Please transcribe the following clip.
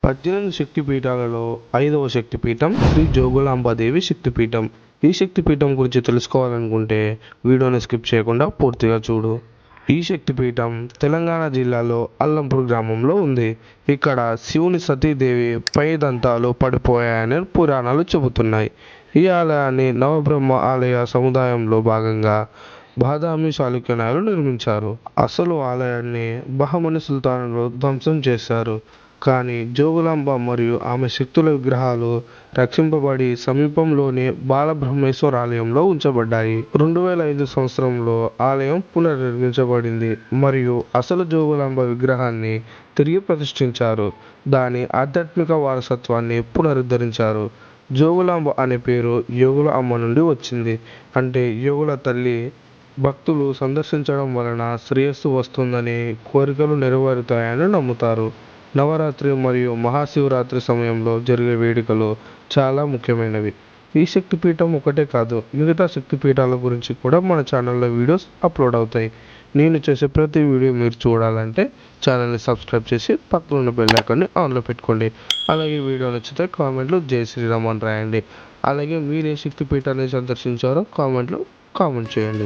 18 శక్తిపీఠాలలో 5వ శక్తిపీఠం శ్రీ జోగులాంబాదేవి శక్తిపీఠం. ఈ శక్తిపీఠం గురించి తెలుసుకోవాలనుకుంటే వీడియోని స్కిప్ చేయకుండా పూర్తిగా చూడు. ఈ శక్తిపీఠం తెలంగాణ జిల్లాలో అల్లంపూర్ గ్రామంలో ఉంది. ఇక్కడ శివుని సతీదేవి పై దంతాలు పడిపోయాయని పురాణాలు చెబుతున్నాయి. ఈ ఆలయాన్ని నవబ్రహ్మ ఆలయ సముదాయంలో భాగంగా బాదామి చాళుక్య నాయులు నిర్మించారు. అసలు ఆలయాన్ని బహమని సుల్తానులు ధ్వంసం చేశారు. కానీ జోగులాంబ మరియు ఆమె శక్తుల విగ్రహాలు రక్షింపబడి సమీపంలోని బాలబ్రహ్మేశ్వర ఆలయంలో ఉంచబడ్డాయి. 2005 సంవత్సరంలో ఆలయం పునర్నిర్మించబడింది మరియు అసలు జోగులాంబ విగ్రహాన్ని తిరిగి ప్రతిష్ఠించారు. దాని ఆధ్యాత్మిక వారసత్వాన్ని పునరుద్ధరించారు. జోగులాంబ అనే పేరు యోగుల అమ్మ నుండి వచ్చింది. అంటే యోగుల తల్లి. భక్తులు సందర్శించడం వలన శ్రేయస్సు వస్తుందని, కోరికలు నెరవేరుతాయని నమ్ముతారు. నవరాత్రి మరియు మహాశివరాత్రి సమయంలో జరిగే వేడుకలు చాలా ముఖ్యమైనవి. ఈ శక్తిపీఠం ఒకటే కాదు, మిగతా శక్తిపీఠాల గురించి కూడా మన ఛానల్లో వీడియోస్ అప్లోడ్ అవుతాయి. నేను చేసే ప్రతి వీడియో మీరు చూడాలంటే ఛానల్ని సబ్స్క్రైబ్ చేసి పక్కన ఉన్న బెల్ ఐకాన్ని ఆన్లో పెట్టుకోండి. అలాగే వీడియో నచ్చితే కామెంట్లో జై శ్రీరామ్ అని రాయండి. అలాగే మీరు ఏ శక్తిపీఠాన్ని సందర్శించారో కామెంట్లో కామెంట్ చేయండి.